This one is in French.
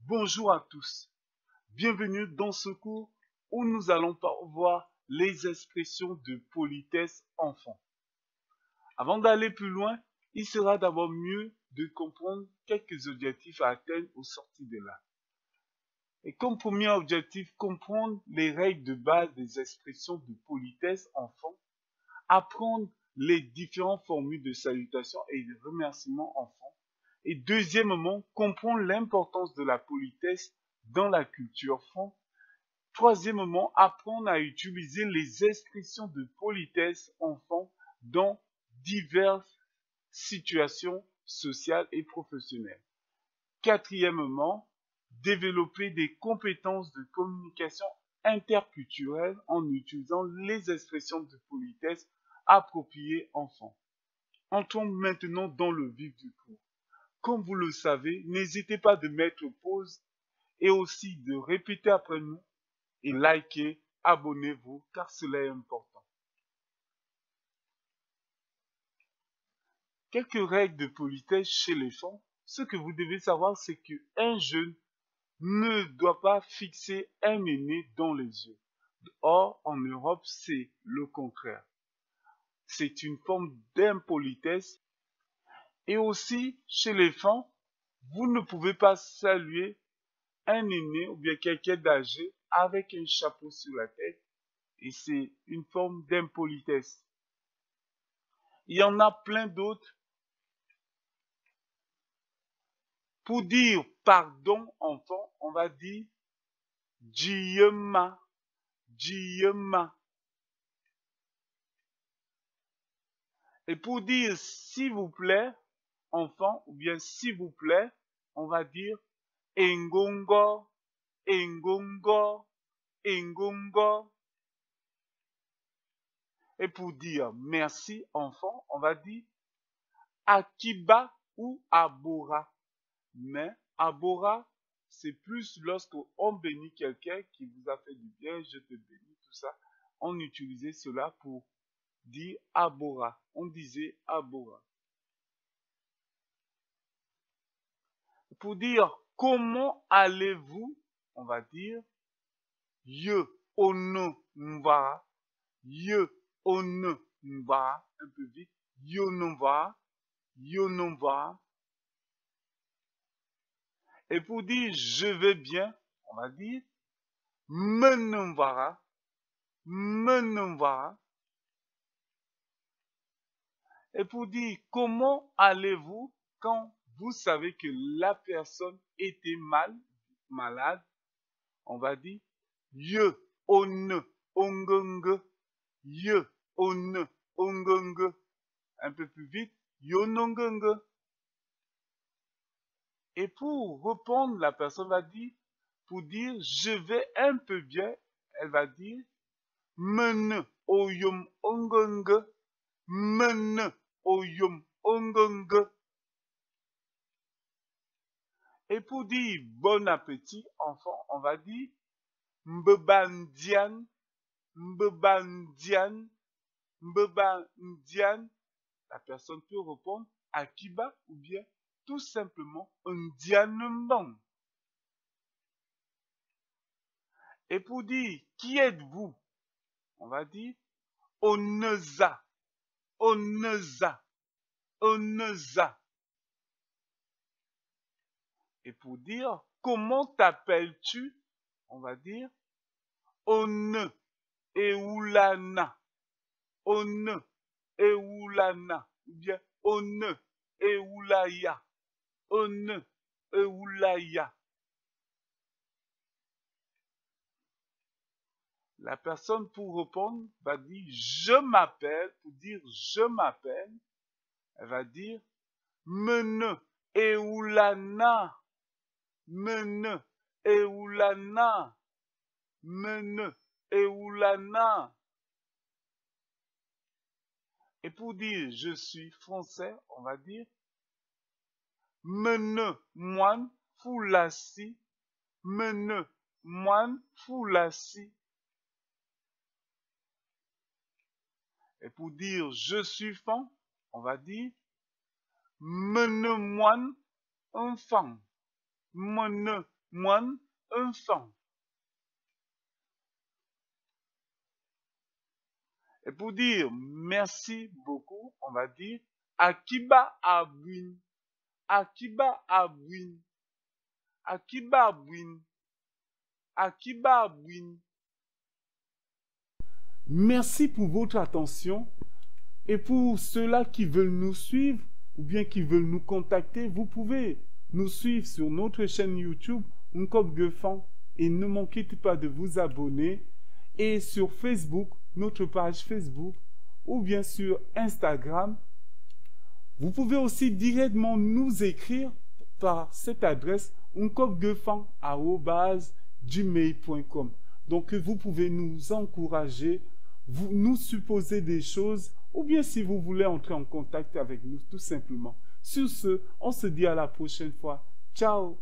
Bonjour à tous. Bienvenue dans ce cours où nous allons voir les expressions de politesse enfant. Avant d'aller plus loin, il sera d'abord mieux de comprendre quelques objectifs à atteindre au sortir de là. Et comme premier objectif, comprendre les règles de base des expressions de politesse enfant, apprendre les différentes formules de salutation et de remerciement enfant. Et deuxièmement, comprendre l'importance de la politesse dans la culture enfant. Troisièmement, apprendre à utiliser les expressions de politesse enfant dans diverses situations sociales et professionnelles. Quatrièmement, développer des compétences de communication interculturelle en utilisant les expressions de politesse appropriées enfant. Entrons maintenant dans le vif du cours. Comme vous le savez, n'hésitez pas de mettre pause et aussi de répéter après nous et likez, abonnez-vous car cela est important. Quelques règles de politesse chez les femmes. Ce que vous devez savoir, c'est qu'un jeune ne doit pas fixer un aîné dans les yeux. Or, en Europe, c'est le contraire. C'est une forme d'impolitesse. Et aussi, chez les femmes, vous ne pouvez pas saluer un aîné ou bien quelqu'un d'âgé avec un chapeau sur la tête. Et c'est une forme d'impolitesse. Il y en a plein d'autres. Pour dire pardon, enfant, on va dire Jiyema, Jiyema. Et pour dire s'il vous plaît, enfant, ou bien s'il vous plaît, on va dire Engongo, Engongo, Engongo. Et pour dire merci, enfant, on va dire Akiba ou Abora. Mais Abora, c'est plus lorsqu'on bénit quelqu'un qui vous a fait du bien, je te bénis, tout ça. On utilisait cela pour dire Abora. On disait Abora. Pour dire comment allez-vous, on va dire Ye ono mva, Ye ono mva, un peu vite, Yo non va, Yo non va. Et pour dire je vais bien, on va dire menonvara, menonvara. Et pour dire comment allez-vous quand vous savez que la personne était malade, on va dire ye one ongonge, ye one ongonge. Un peu plus vite, yonongonge. Et pour répondre, la personne va dire, pour dire je vais un peu bien, elle va dire men oyum ongonge, men oyum ongonge. Et pour dire bon appétit, enfant, on va dire mbebandian, mbebandian, mbebandian. La personne peut répondre Akiba ou bien tout simplement Ndianembang. Et pour dire qui êtes-vous, on va dire Oneza, Oneza, Oneza. Et pour dire comment t'appelles-tu, on va dire One Eulana, One Eulana, ou bien One Eulaya, One Eulaya. La personne pour répondre va dire je m'appelle, pour dire je m'appelle, elle va dire Mene Eulana, Mene Eulana, Mene Eulana. Et pour dire je suis français, on va dire Mene moine Foulassi, Mene moine Foulassi. Et pour dire je suis fan, on va dire Mon moine, enfant. Mon moine, enfant. Et pour dire merci beaucoup, on va dire Akiba Abwin. Akiba Abwin. Akiba Abwin. Akiba Abwin. Merci pour votre attention. Et pour ceux-là qui veulent nous suivre ou bien qui veulent nous contacter, vous pouvez nous suivre sur notre chaîne YouTube Nkop Gefan et ne manquez pas de vous abonner, et sur Facebook, notre page Facebook, ou bien sur Instagram. Vous pouvez aussi directement nous écrire par cette adresse nkopgefan@gmail.com. Donc vous pouvez nous encourager, vous nous supposer des choses, ou bien si vous voulez entrer en contact avec nous tout simplement. Sur ce, on se dit à la prochaine fois. Ciao!